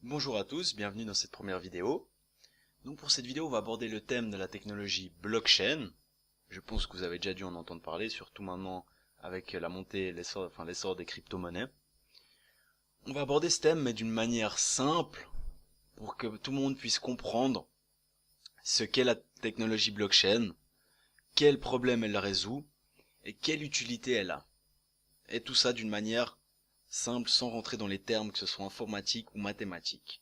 Bonjour à tous, bienvenue dans cette première vidéo. Donc pour cette vidéo, on va aborder le thème de la technologie blockchain. Je pense que vous avez déjà dû en entendre parler, surtout maintenant avec la montée et l'essor des crypto-monnaies. On va aborder ce thème mais d'une manière simple pour que tout le monde puisse comprendre ce qu'est la technologie blockchain, quels problèmes elle résout et quelle utilité elle a. Et tout ça d'une manière simple sans rentrer dans les termes que ce soit informatiques ou mathématiques.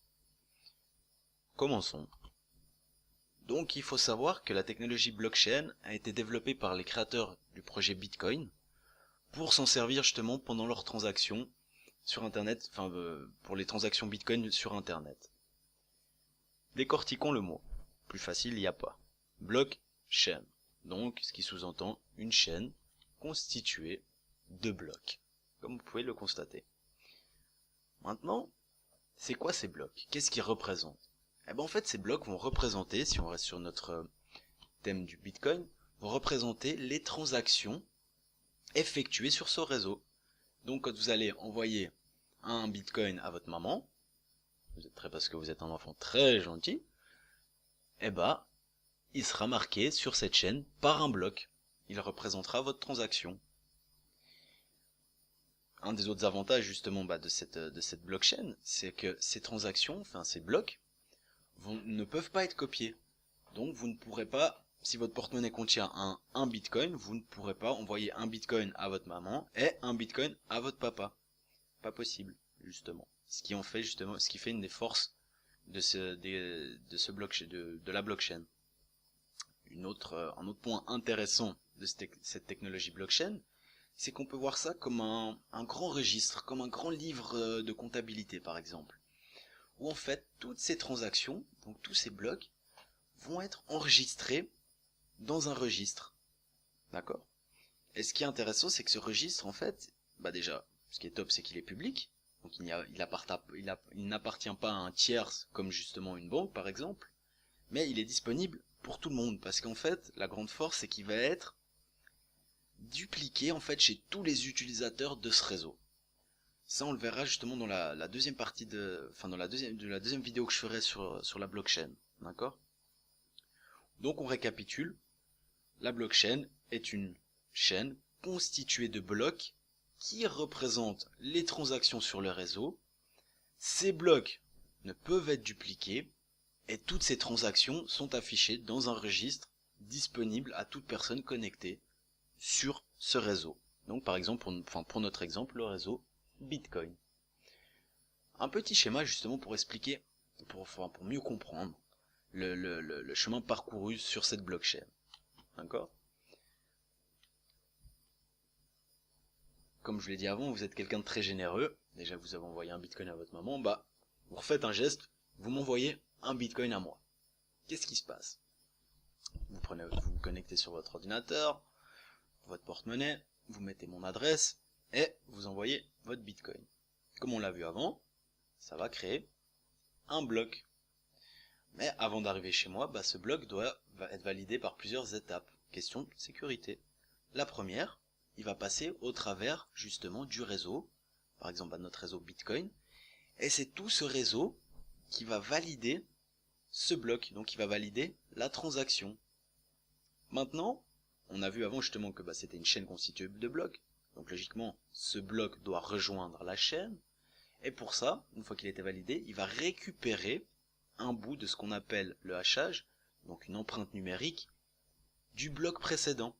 Commençons. Donc il faut savoir que la technologie blockchain a été développée par les créateurs du projet Bitcoin pour s'en servir justement pendant leurs transactions sur Internet, pour les transactions Bitcoin sur Internet. Décortiquons le mot. Plus facile, il n'y a pas. Blockchain. Donc ce qui sous-entend une chaîne constituée de blocs, comme vous pouvez le constater. Maintenant, c'est quoi ces blocs? Qu'est-ce qu'ils représentent? Eh ben en fait ces blocs vont représenter, si on reste sur notre thème du Bitcoin, vont représenter les transactions effectuées sur ce réseau. Donc quand vous allez envoyer un Bitcoin à votre maman, vous êtes prêt parce que vous êtes un enfant très gentil, eh ben il sera marqué sur cette chaîne par un bloc. Il représentera votre transaction. Un des autres avantages justement de cette blockchain, c'est que ces transactions, ces blocs, ne peuvent pas être copiés. Donc vous ne pourrez pas, si votre porte-monnaie contient un bitcoin, vous ne pourrez pas envoyer un bitcoin à votre maman et un bitcoin à votre papa. Pas possible, justement. Ce qui fait une des forces de la blockchain. Un autre point intéressant de cette technologie blockchain, c'est qu'on peut voir ça comme un grand registre, comme un grand livre de comptabilité par exemple, où en fait toutes ces transactions, donc tous ces blocs, vont être enregistrés dans un registre. D'accord? Et ce qui est intéressant, c'est que ce registre, en fait, déjà, ce qui est top, c'est qu'il est public. Donc il n'appartient pas à un tiers, comme justement une banque, par exemple. Mais il est disponible pour tout le monde. Parce qu'en fait, la grande force, c'est qu'il va être dupliqué, en fait, chez tous les utilisateurs de ce réseau. Ça, on le verra justement dans la deuxième partie dans la deuxième vidéo que je ferai sur la blockchain. D'accord? Donc on récapitule. La blockchain est une chaîne constituée de blocs qui représentent les transactions sur le réseau. Ces blocs ne peuvent être dupliqués et toutes ces transactions sont affichées dans un registre disponible à toute personne connectée sur ce réseau. Donc par exemple, pour notre exemple, le réseau Bitcoin. Un petit schéma justement pour expliquer, pour mieux comprendre le chemin parcouru sur cette blockchain. D'accord? Comme je l'ai dit avant, vous êtes quelqu'un de très généreux. Déjà, vous avez envoyé un bitcoin à votre maman. Vous refaites un geste, vous m'envoyez un bitcoin à moi. Qu'est-ce qui se passe? Vous vous connectez sur votre ordinateur, votre porte-monnaie, vous mettez mon adresse et vous envoyez votre bitcoin. Comme on l'a vu avant, ça va créer un bloc. Mais avant d'arriver chez moi, ce bloc va être validé par plusieurs étapes. Question de sécurité. La première, il va passer au travers justement du réseau, par exemple notre réseau Bitcoin, et c'est tout ce réseau qui va valider ce bloc, donc qui va valider la transaction. Maintenant, on a vu avant justement que c'était une chaîne constituée de blocs, donc logiquement ce bloc doit rejoindre la chaîne, et pour ça, une fois qu'il a été validé, il va récupérer un bout de ce qu'on appelle le hachage, donc une empreinte numérique, du bloc précédent.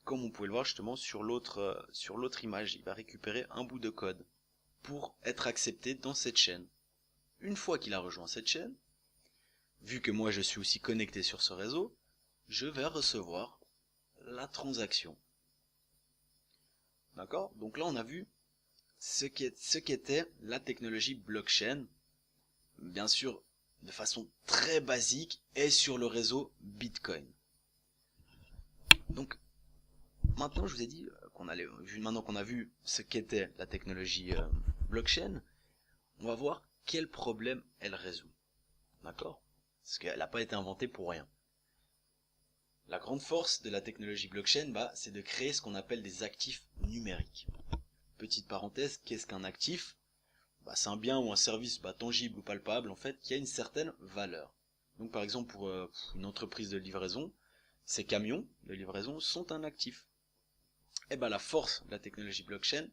Comme on pouvait le voir justement sur l'autre image, il va récupérer un bout de code pour être accepté dans cette chaîne. Une fois qu'il a rejoint cette chaîne, vu que moi je suis aussi connecté sur ce réseau, je vais recevoir la transaction. D'accord? Donc là on a vu ce qu'était la technologie blockchain, bien sûr de façon très basique et sur le réseau Bitcoin. Donc maintenant, je vous ai dit maintenant qu'on a vu ce qu'était la technologie blockchain, on va voir quel problème elle résout. D'accord? Parce qu'elle n'a pas été inventée pour rien. La grande force de la technologie blockchain, c'est de créer ce qu'on appelle des actifs numériques. Petite parenthèse, qu'est-ce qu'un actif? c'est un bien ou un service tangible ou palpable en fait qui a une certaine valeur. Donc par exemple pour une entreprise de livraison, ces camions de livraison sont un actif. Et la force de la technologie blockchain,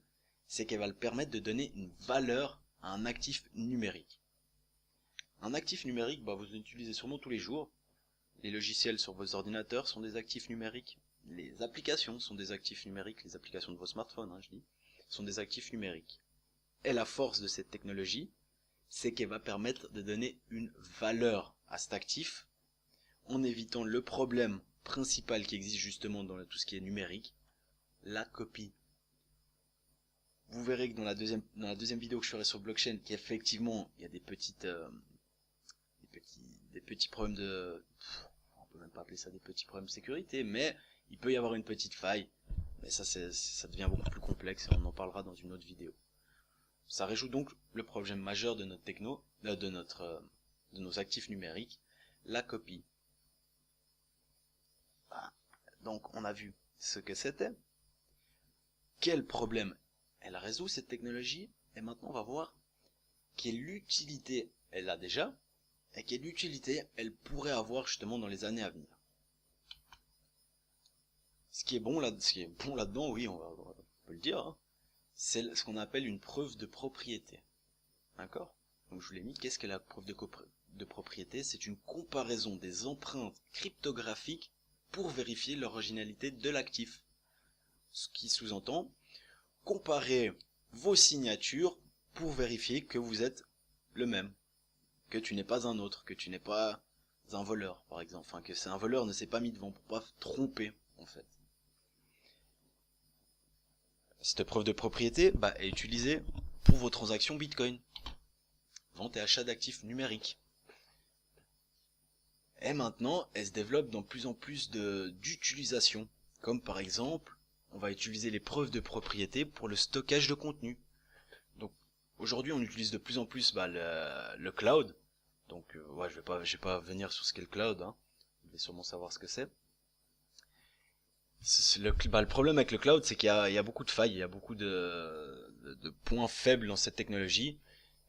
c'est qu'elle va le permettre de donner une valeur à un actif numérique. Un actif numérique, vous l'utilisez sûrement tous les jours. Les logiciels sur vos ordinateurs sont des actifs numériques. Les applications sont des actifs numériques. Les applications de vos smartphones, je dis, sont des actifs numériques. Et la force de cette technologie, c'est qu'elle va permettre de donner une valeur à cet actif en évitant le problème principal qui existe justement dans tout ce qui est numérique, la copie. Vous verrez que dans la deuxième vidéo que je ferai sur blockchain, qu'effectivement il y a des petits problèmes on peut même pas appeler ça des petits problèmes de sécurité, mais il peut y avoir une petite faille. Mais ça devient beaucoup plus complexe et on en parlera dans une autre vidéo. Ça résout donc le problème majeur de notre de nos actifs numériques, la copie. Donc on a vu ce que c'était, quel problème elle résout cette technologie, et maintenant on va voir quelle utilité elle a déjà, et quelle utilité elle pourrait avoir justement dans les années à venir. Ce qui est bon là-dedans, oui, on peut le dire, c'est ce qu'on appelle une preuve de propriété. D'accord? Donc je vous l'ai mis, qu'est-ce que la preuve de propriété? C'est une comparaison des empreintes cryptographiques pour vérifier l'originalité de l'actif. Ce qui sous-entend comparer vos signatures pour vérifier que vous êtes le même, que tu n'es pas un autre, que tu n'es pas un voleur par exemple, enfin que c'est un voleur ne s'est pas mis devant pour pas tromper en fait. Cette preuve de propriété est utilisée pour vos transactions Bitcoin, vente et achat d'actifs numériques. Et maintenant, elle se développe dans plus en plus d'utilisations, comme par exemple, on va utiliser les preuves de propriété pour le stockage de contenu. Donc aujourd'hui, on utilise de plus en plus le cloud. Donc je vais pas venir sur ce qu'est le cloud, Vous allez sûrement savoir ce que c'est. Le problème avec le cloud, c'est qu'il y a beaucoup de failles, il y a beaucoup de points faibles dans cette technologie.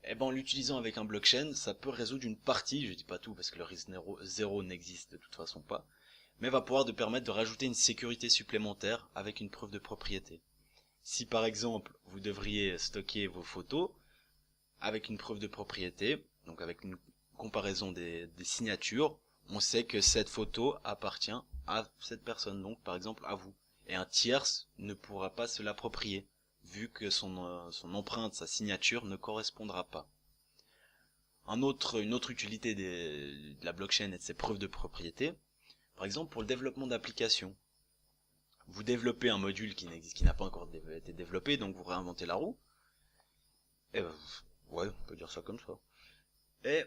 Et en l'utilisant avec un blockchain, ça peut résoudre une partie, je dis pas tout parce que le risque zéro n'existe de toute façon pas, mais va pouvoir permettre de rajouter une sécurité supplémentaire avec une preuve de propriété. Si par exemple vous devriez stocker vos photos avec une preuve de propriété, donc avec une comparaison des signatures, on sait que cette photo appartient à cette personne, donc par exemple à vous, et un tierce ne pourra pas se l'approprier, vu que son empreinte, sa signature ne correspondra pas. Une autre utilité de la blockchain et de ses preuves de propriété, par exemple pour le développement d'applications. Vous développez un module qui n'a pas encore été développé, donc vous réinventez la roue. Et ouais, on peut dire ça comme ça. Et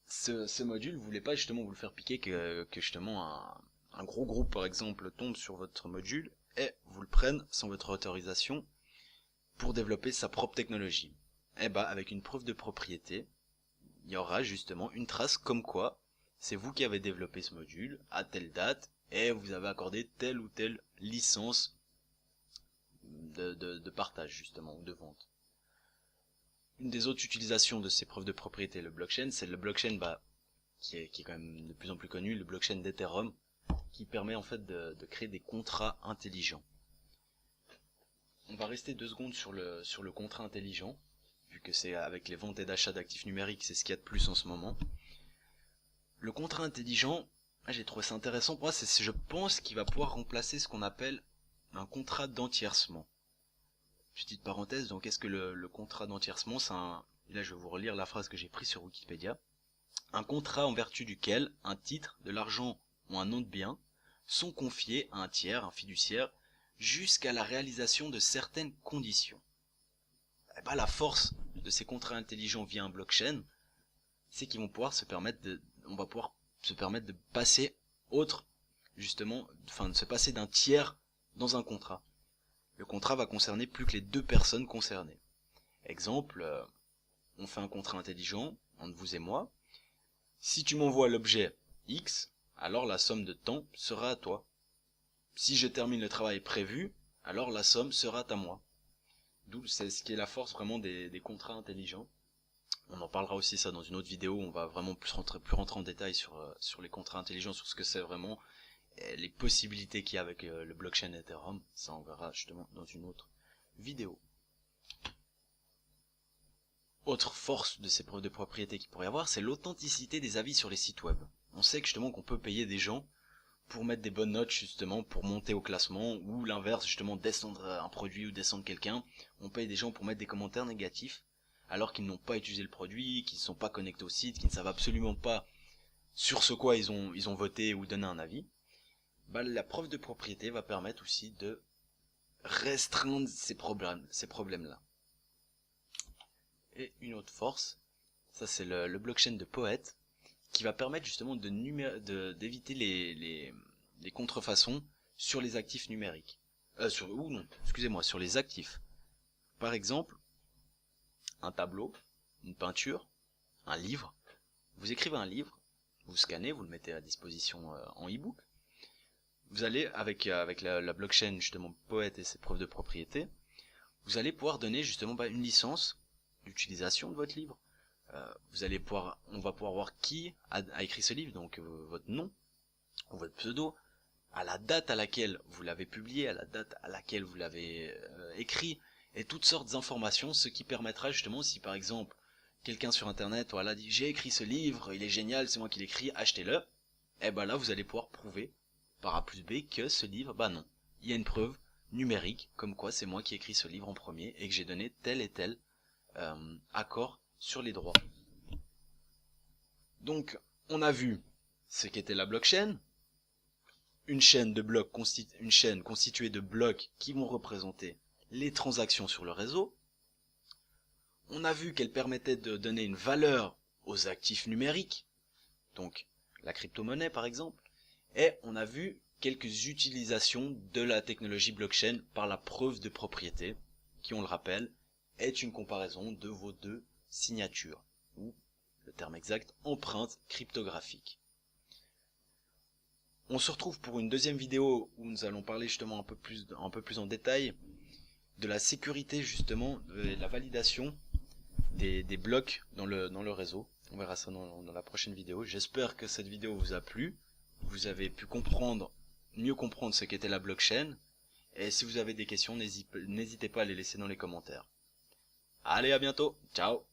ce module, vous voulez pas justement vous le faire piquer que justement un gros groupe par exemple tombe sur votre module et vous le prenne sans votre autorisation pour développer sa propre technologie. Et avec une preuve de propriété, il y aura justement une trace comme quoi c'est vous qui avez développé ce module à telle date et vous avez accordé telle ou telle licence de partage justement ou de vente. Une des autres utilisations de ces preuves de propriété, le blockchain, c'est le blockchain qui est quand même de plus en plus connu, le blockchain d'Ethereum, qui permet en fait de créer des contrats intelligents. On va rester 2 secondes sur le contrat intelligent, vu que c'est avec les ventes et d'achats d'actifs numériques, c'est ce qu'il y a de plus en ce moment. Le contrat intelligent, j'ai trouvé ça intéressant pour moi, je pense qu'il va pouvoir remplacer ce qu'on appelle un contrat d'entiercement. Petite parenthèse, donc qu'est-ce que le contrat d'entiercement? Là je vais vous relire la phrase que j'ai prise sur Wikipédia. Un contrat en vertu duquel un titre, de l'argent ou un nom de bien sont confiés à un tiers, un fiduciaire, jusqu'à la réalisation de certaines conditions. La force de ces contrats intelligents via un blockchain, c'est qu'ils vont pouvoir on va pouvoir se permettre de passer de se passer d'un tiers dans un contrat. Le contrat va concerner plus que les 2 personnes concernées. Exemple, on fait un contrat intelligent entre vous et moi. Si tu m'envoies l'objet X, alors la somme de temps sera à toi. Si je termine le travail prévu, alors la somme sera à moi. D'où c'est ce qui est la force vraiment des contrats intelligents. On en parlera aussi ça dans une autre vidéo, on va vraiment plus rentrer en détail sur les contrats intelligents, sur ce que c'est vraiment, et les possibilités qu'il y a avec le blockchain Ethereum. Ça on verra justement dans une autre vidéo. Autre force de ces preuves de propriété qu'il pourrait y avoir, c'est l'authenticité des avis sur les sites web. On sait que justement qu'on peut payer des gens pour mettre des bonnes notes justement, pour monter au classement, ou l'inverse justement, descendre un produit ou descendre quelqu'un. On paye des gens pour mettre des commentaires négatifs, alors qu'ils n'ont pas utilisé le produit, qu'ils ne sont pas connectés au site, qu'ils ne savent absolument pas sur ce quoi ils ont voté ou donné un avis. Bah, la preuve de propriété va permettre aussi de restreindre ces problèmes-là. Et une autre force, ça c'est le blockchain de Poet, qui va permettre justement d'éviter les contrefaçons sur les actifs numériques. Sur les actifs. Par exemple, un tableau, une peinture, un livre. Vous écrivez un livre, vous scannez, vous le mettez à disposition en e-book. Vous allez, avec la blockchain justement Poet et ses preuves de propriété, vous allez pouvoir donner justement une licence d'utilisation de votre livre. On va pouvoir voir qui a écrit ce livre, donc votre nom, ou votre pseudo, à la date à laquelle vous l'avez publié, à la date à laquelle vous l'avez écrit, et toutes sortes d'informations, ce qui permettra justement, si par exemple quelqu'un sur internet dit j'ai écrit ce livre, il est génial, c'est moi qui l'ai écrit, achetez-le, et ben là vous allez pouvoir prouver par A plus B que ce livre, non, il y a une preuve numérique comme quoi c'est moi qui ai écrit ce livre en premier et que j'ai donné tel et tel accord sur les droits. Donc on a vu ce qu'était la blockchain, une chaîne constituée de blocs qui vont représenter les transactions sur le réseau. On a vu qu'elle permettait de donner une valeur aux actifs numériques, donc la crypto-monnaie par exemple, et on a vu quelques utilisations de la technologie blockchain par la preuve de propriété, qui on le rappelle, est une comparaison de vos deux signatures, ou le terme exact, empreinte cryptographique. On se retrouve pour une deuxième vidéo où nous allons parler justement un peu plus en détail de la sécurité justement, de la validation des blocs dans le réseau. On verra ça dans la prochaine vidéo. J'espère que cette vidéo vous a plu. Vous avez pu mieux comprendre ce qu'était la blockchain. Et si vous avez des questions, n'hésitez pas à les laisser dans les commentaires. Allez, à bientôt. Ciao.